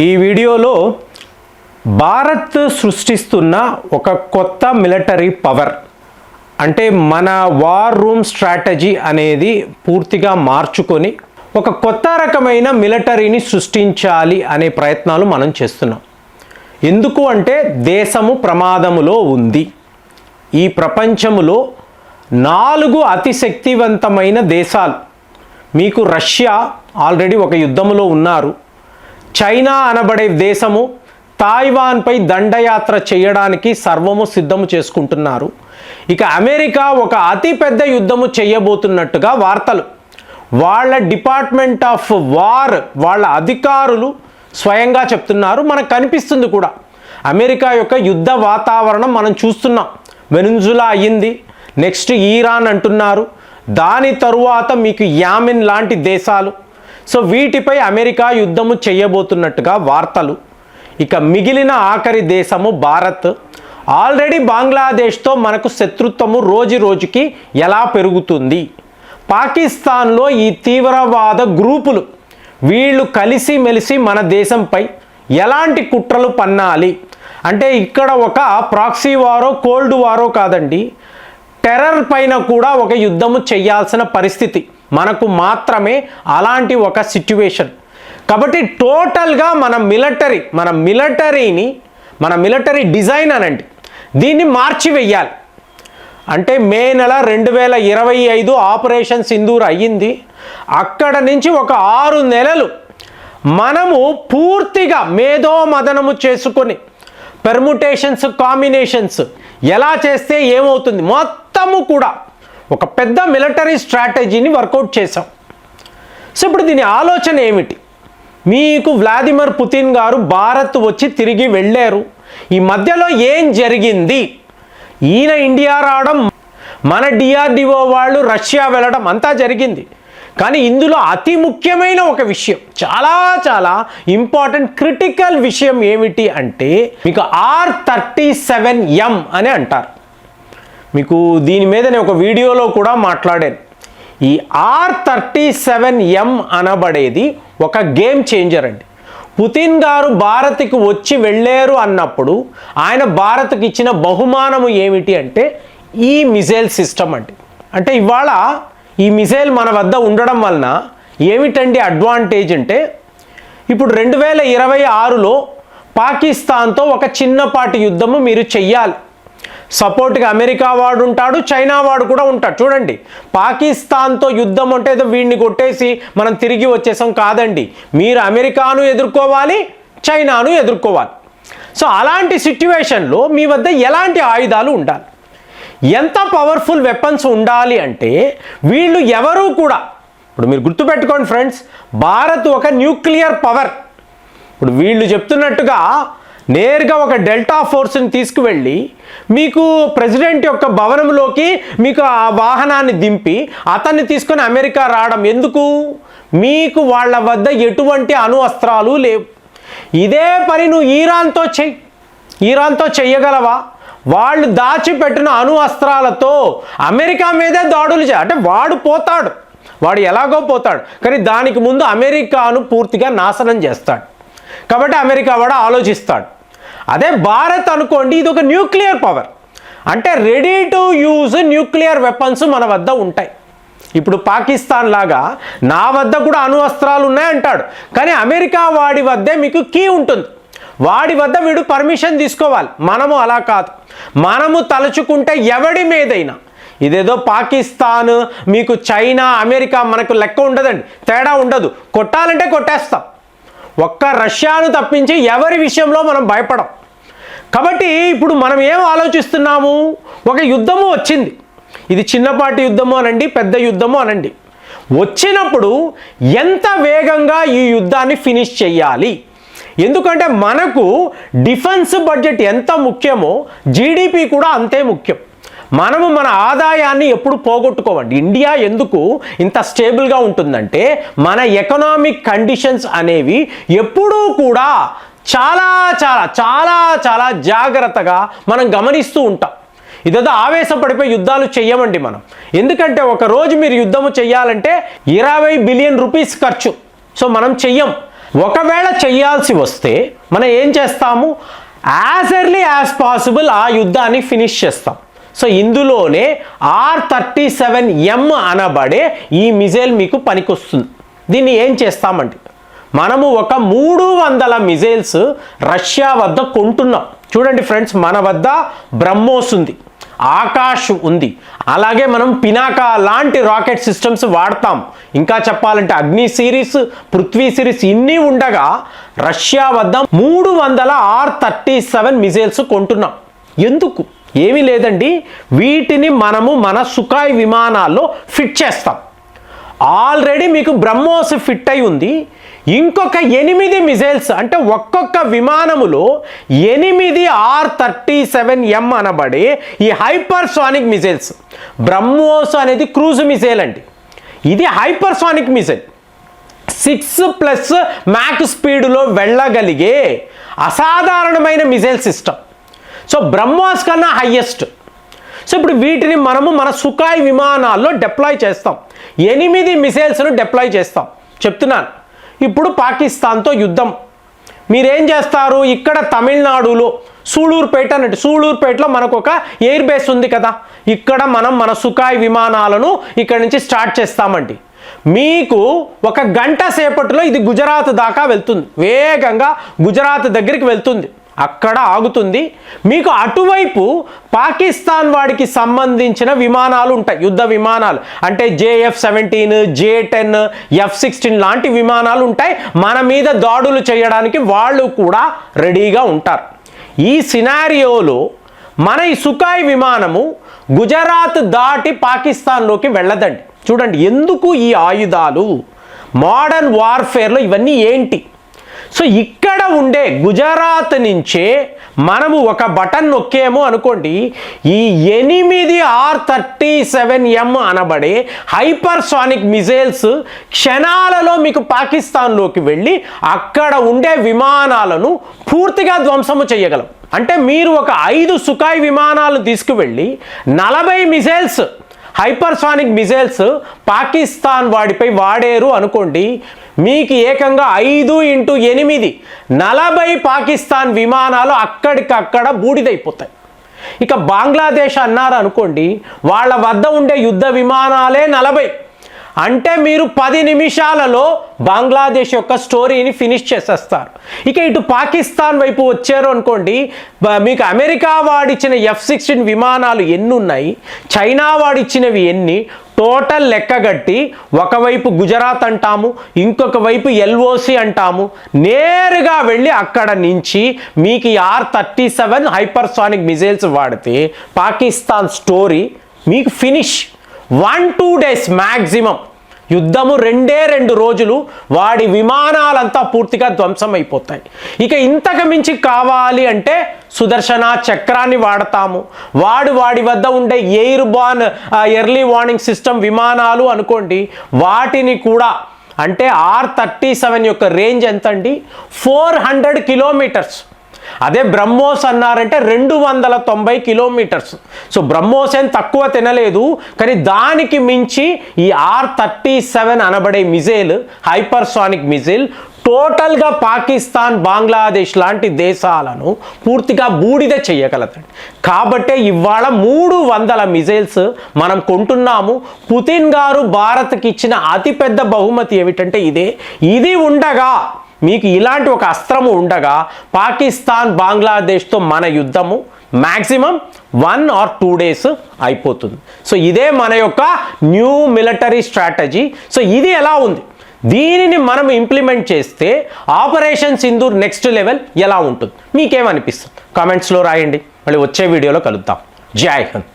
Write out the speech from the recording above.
ఈ వీడియోలో భారత్ సృష్టిస్తున్న ఒక కొత్త మిలిటరీ పవర్ అంటే మన వార్ రూమ్ స్ట్రాటజీ అనేది పూర్తిగా మార్చుకొని ఒక కొత్త రకమైన మిలిటరీని సృష్టించాలి అనే ప్రయత్నాలు మనం చేస్తున్నాం. ఎందుకు అంటే దేశము ప్రమాదములో ఉంది. ఈ ప్రపంచములో 4 అతి శక్తివంతమైన దేశాలు, మీకు రష్యా ఆల్రెడీ ఒక యుద్ధములో ఉన్నారు, చైనా అనబడే దేశము తాయివాన్పై దండయాత్ర చేయడానికి సర్వము సిద్ధము చేసుకుంటున్నారు. ఇక అమెరికా ఒక అతిపెద్ద యుద్ధము చేయబోతున్నట్టుగా వార్తలు, వాళ్ళ డిపార్ట్మెంట్ ఆఫ్ వార్ వాళ్ళ అధికారులు స్వయంగా చెప్తున్నారు. మనకు కనిపిస్తుంది కూడా అమెరికా యొక్క యుద్ధ వాతావరణం మనం చూస్తున్నాం. వెనుజులా అయ్యింది, నెక్స్ట్ ఈరాన్ అంటున్నారు, దాని తరువాత మీకు యామెన్ లాంటి దేశాలు. సో వీటిపై అమెరికా యుద్ధము చేయబోతున్నట్టుగా వార్తలు. ఇక మిగిలిన ఆఖరి దేశము భారత్. ఆల్రెడీ బంగ్లాదేశ్తో మనకు శత్రుత్వము రోజు రోజుకి ఎలా పెరుగుతుంది. పాకిస్తాన్లో ఈ తీవ్రవాద గ్రూపులు వీళ్ళు కలిసిమెలిసి మన దేశంపై ఎలాంటి కుట్రలు పన్నాలి అంటే ఇక్కడ ఒక ప్రాక్సీ వారో కోల్డ్ వారో కాదండి, టెర్రర్ పైన కూడా ఒక యుద్ధము చేయాల్సిన పరిస్థితి మనకు మాత్రమే అలాంటి ఒక సిట్యువేషన్. కాబట్టి టోటల్గా మన మిలిటరీ డిజైన్ అనండి దీన్ని మార్చివేయాలి. అంటే మే నెల 2025 ఆపరేషన్ సింధూర్ అయ్యింది. అక్కడ నుంచి ఒక 6 నెలలు మనము పూర్తిగా మేధోమదనము చేసుకొని పెర్ముటేషన్స్ కాంబినేషన్స్ ఎలా చేస్తే ఏమవుతుంది మొత్తము కూడా ఒక పెద్ద మిలిటరీ స్ట్రాటజీని వర్కౌట్ చేసాం. సో ఇప్పుడు దీని ఆలోచన ఏమిటి? మీకు వ్లాదిమిర్ పుతిన్ గారు భారత్ వచ్చి తిరిగి వెళ్ళారు. ఈ మధ్యలో ఏం జరిగింది? ఈయన ఇండియా రావడం, మన డిఆర్డిఓ వాళ్ళు రష్యా వెళ్ళడం అంతా జరిగింది. కానీ ఇందులో అతి ముఖ్యమైన ఒక విషయం, చాలా చాలా ఇంపార్టెంట్ క్రిటికల్ విషయం ఏమిటి అంటే మీకు R-37M అని అంటారు. మీకు దీని మీద నేను ఒక వీడియోలో కూడా మాట్లాడాను. ఈ R-37M అనబడేది ఒక గేమ్ చేంజర్ అండి. పుతిన్ గారు భారత్కి వచ్చి వెళ్ళారు అన్నప్పుడు ఆయన భారత్కి ఇచ్చిన బహుమానము ఏమిటి అంటే ఈ మిసైల్ సిస్టమ్ అండి. అంటే ఇవాళ ఈ మిసైల్ మన వద్ద ఉండడం వలన ఏమిటండి అడ్వాంటేజ్ అంటే ఇప్పుడు 2026లో పాకిస్తాన్తో ఒక చిన్నపాటి యుద్ధము మీరు చెయ్యాలి. సపోర్ట్గా అమెరికా వాడు ఉంటాడు, చైనా వాడు కూడా ఉంటాడు. చూడండి, పాకిస్తాన్తో యుద్ధం అంటే ఏదో వీడిని కొట్టేసి మనం తిరిగి వచ్చేసాం కాదండి. మీరు అమెరికాను ఎదుర్కోవాలి, చైనాను ఎదుర్కోవాలి. సో అలాంటి సిట్యువేషన్లో మీ వద్ద ఎలాంటి ఆయుధాలు ఉండాలి, ఎంత పవర్ఫుల్ వెపన్స్ ఉండాలి అంటే వీళ్ళు ఎవరూ కూడా, ఇప్పుడు మీరు గుర్తుపెట్టుకోండి ఫ్రెండ్స్, భారత్ ఒక న్యూక్లియర్ పవర్. ఇప్పుడు వీళ్ళు చెప్తున్నట్టుగా నేరుగా ఒక డెల్టా ఫోర్స్ని తీసుకువెళ్ళి మీకు ప్రెసిడెంట్ యొక్క భవనంలోకి మీకు ఆ వాహనాన్ని దింపి అతన్ని తీసుకొని అమెరికా రావడం ఎందుకు? మీకు వాళ్ళ వద్ద ఎటువంటి అణు అస్త్రాలు లేవు. ఇదే పని నువ్వు ఈరాన్తో చెయ్యగలవా? వాళ్ళు దాచిపెట్టిన అణు అస్త్రాలతో అమెరికా మీదే దాడులు అంటే వాడు ఎలాగో పోతాడు, కానీ దానికి ముందు అమెరికాను పూర్తిగా నాశనం చేస్తాడు. కాబట్టి అమెరికా వాడు ఆలోచిస్తాడు. అదే భారత్ అనుకోండి, ఇది ఒక న్యూక్లియర్ పవర్, అంటే ready to use nuclear weapons మన వద్ద ఉంటాయి. ఇప్పుడు పాకిస్తాన్ లాగా నా వద్ద కూడా అణు అస్త్రాలు ఉన్నాయంటాడు, కానీ అమెరికా వాడి వద్దే మీకు కీ ఉంటుంది. వాడి వద్ద వీడు పర్మిషన్ తీసుకోవాలి. మనము అలా కాదు. మనము తలుచుకుంటే ఎవడి మీదైనా, ఇదేదో పాకిస్తాన్ మీకు చైనా అమెరికా మనకు లెక్క ఉండదండి, తేడా ఉండదు. కొట్టాలంటే కొట్టేస్తాం. ఒక్క రష్యాను తప్పించి ఎవరి విషయంలో మనం భయపడం. కాబట్టి ఇప్పుడు మనం ఏం ఆలోచిస్తున్నాము? ఒక యుద్ధము వచ్చింది, ఇది చిన్నపాటి యుద్ధము అనండి, పెద్ద యుద్ధము అనండి, వచ్చినప్పుడు ఎంత వేగంగా ఈ యుద్ధాన్ని ఫినిష్ చేయాలి. ఎందుకంటే మనకు డిఫెన్స్ బడ్జెట్ ఎంత ముఖ్యమో జీడిపి కూడా అంతే ముఖ్యం. మనము మన ఆదాయాన్ని ఎప్పుడు పోగొట్టుకోవండి. ఇండియా ఎందుకు ఇంత స్టేబుల్గా ఉంటుందంటే మన ఎకనామిక్ కండిషన్స్ అనేవి ఎప్పుడూ కూడా చాలా చాలా చాలా చాలా జాగ్రత్తగా మనం గమనిస్తూ ఉంటాం. ఇదేదో ఆవేశపడిపోయి యుద్ధాలు చెయ్యమండి మనం. ఎందుకంటే ఒక రోజు మీరు యుద్ధము చెయ్యాలంటే 20 బిలియన్ రూపీస్ ఖర్చు. సో మనం చెయ్యం. ఒకవేళ చేయాల్సి వస్తే మనం ఏం చేస్తాము, యాజ్ ఎర్లీ యాజ్ పాసిబుల్ ఆ యుద్ధాన్ని ఫినిష్ చేస్తాం. సో ఇందులోనే R-37M అనబడే ఈ మిజైల్ మీకు పనికొస్తుంది. దీన్ని ఏం చేస్తామండి, మనము ఒక 300 మిజైల్స్ రష్యా వద్ద కొంటున్నాం. చూడండి ఫ్రెండ్స్, మన వద్ద బ్రహ్మోస్ ఉంది, ఆకాష్ ఉంది, అలాగే మనం పినాకా లాంటి రాకెట్ సిస్టమ్స్ వాడతాం. ఇంకా చెప్పాలంటే అగ్ని సిరీస్, పృథ్వీ సిరీస్ ఇన్ని ఉండగా రష్యా వద్ద 300 R-37 మిజైల్స్ కొంటున్నాం. ఎందుకు? ఏమీ లేదండి, వీటిని మనము మన సుఖాయ్ విమానాల్లో ఫిట్ చేస్తాం. ఆల్రెడీ మీకు బ్రహ్మోస్ ఫిట్ అయి ఉంది. ఇంకొక 8 మిజైల్స్, అంటే ఒక్కొక్క విమానములో 8 R-37M అనబడే ఈ హైపర్సానిక్ మిజైల్స్. బ్రహ్మోస్ అనేది క్రూజ్ మిజైల్ అండి, ఇది హైపర్సానిక్ మిజైల్. 6+ మ్యాక్ స్పీడ్లో వెళ్ళగలిగే అసాధారణమైన మిజైల్ సిస్టమ్. సో బ్రహ్మోస్ కన్నా హయ్యెస్ట్. సో ఇప్పుడు వీటిని మనము మన సుఖాయ్ విమానాల్లో డిప్లాయ్ చేస్తాం. 8 మిసైల్స్ను డిప్లాయ్ చేస్తాం. చెప్తున్నాను, ఇప్పుడు పాకిస్తాన్తో యుద్ధం. మీరేం చేస్తారు, ఇక్కడ తమిళనాడులో సూళూరుపేట అన్నట్టు, సూళూరుపేటలో మనకు ఒక ఎయిర్ బేస్ ఉంది కదా, ఇక్కడ మనం మన సుఖాయ్ విమానాలను ఇక్కడ నుంచి స్టార్ట్ చేస్తామండి. మీకు ఒక గంట సేపట్లో ఇది గుజరాత్ దాకా వెళ్తుంది, వేగంగా గుజరాత్ దగ్గరికి వెళ్తుంది, అక్కడ ఆగుతుంది. మీకు అటువైపు పాకిస్తాన్ వాడికి సంబంధించిన విమానాలు ఉంటాయి, యుద్ధ విమానాలు, అంటే JF-17, J-10, F-16 లాంటి విమానాలు ఉంటాయి. మన మీద దాడులు చేయడానికి వాళ్ళు కూడా రెడీగా ఉంటారు. ఈ సినారియోలో మన ఈ సుఖాయ్ విమానము గుజరాత్ దాటి పాకిస్తాన్లోకి వెళ్ళదండి. చూడండి ఎందుకు ఈ ఆయుధాలు, మోడర్న్ వార్ఫేర్లో ఇవన్నీ ఏంటి. సో ఇక్కడ ఉండే గుజరాత్ నుంచే మనము ఒక బటన్ నొక్కేమో అనుకోండి, ఈ 8 R-37M అనబడే హైపర్సానిక్ మిజైల్స్ క్షణాలలో మీకు పాకిస్తాన్లోకి వెళ్ళి అక్కడ ఉండే విమానాలను పూర్తిగా ధ్వంసము చేయగలం. అంటే మీరు ఒక 5 సుఖాయ్ విమానాలు తీసుకువెళ్ళి 40 మిజైల్స్, హైపర్సానిక్ మిజైల్స్ పాకిస్తాన్ వాడిపై వాడేరు అనుకోండి, మీకు ఏకంగా 5x8 40 పాకిస్తాన్ విమానాలు అక్కడికక్కడ బూడిదైపోతాయి. ఇక బంగ్లాదేశ్ అన్నారు అనుకోండి, వాళ్ళ వద్ద ఉండే యుద్ధ విమానాలే 40. అంటే మీరు 10 నిమిషాలలో బంగ్లాదేశ్ యొక్క స్టోరీని ఫినిష్ చేసేస్తారు. ఇక ఇటు పాకిస్తాన్ వైపు వచ్చారు అనుకోండి, మీకు అమెరికా వాడిచ్చిన F-16 విమానాలు ఎన్ని ఉన్నాయి, చైనా వాడిచ్చినవి ఎన్ని, టోటల్ లెక్కగట్టి ఒకవైపు గుజరాత్ అంటాము, ఇంకొక వైపు LOC అంటాము, నేరుగా వెళ్ళి అక్కడ నుంచి మీకు R-37 హైపర్సానిక్ మిజైల్స్ వాడితే పాకిస్తాన్ స్టోరీ మీకు ఫినిష్. 1-2 డేస్ మ్యాక్సిమం యుద్ధము, 2 రోజులు వాడి విమానాలంతా పూర్తిగా ధ్వంసం అయిపోతాయి. ఇక ఇంతకు మించి కావాలి అంటే సుదర్శన చక్రాన్ని వాడతాము. వాడి వద్ద ఉండే air born early warning system విమానాలు అనుకోండి, వాటిని కూడా, అంటే R-37 యొక్క రేంజ్ ఎంత అండి, 400 కిలోమీటర్స్. అదే బ్రహ్మోస్ అన్నారంటే 290 కిలోమీటర్స్. సో బ్రహ్మోస్ ఏం తక్కువ తినలేదు, కానీ దానికి మించి ఈ R-37 అనబడే మిజైల్, హైపర్సానిక్ మిజైల్ టోటల్గా పాకిస్తాన్, బంగ్లాదేశ్ లాంటి దేశాలను పూర్తిగా బూడిద చేయగలదండి. కాబట్టే ఇవాళ 300 మిజైల్స్ మనం కొంటున్నాము. పుతిన్ గారు భారత్కి ఇచ్చిన అతిపెద్ద బహుమతి ఏమిటంటే ఇదే. ఇది ఉండగా, మీకు ఇలాంటి ఒక అస్త్రము ఉండగా పాకిస్తాన్, బంగ్లాదేశ్తో మన యుద్ధము మ్యాక్సిమం 1 or 2 డేస్ అయిపోతుంది. సో ఇదే మన యొక్క న్యూ మిలిటరీ స్ట్రాటజీ. సో ఇది ఎలా ఉంది, దీనిని మనం ఇంప్లిమెంట్ చేస్తే ఆపరేషన్ సింధూర్ నెక్స్ట్ లెవెల్ ఎలా ఉంటుంది, మీకేమనిపిస్తుంది కామెంట్స్లో రాయండి. మళ్ళీ వచ్చే వీడియోలో కలుద్దాం. జై హింద్.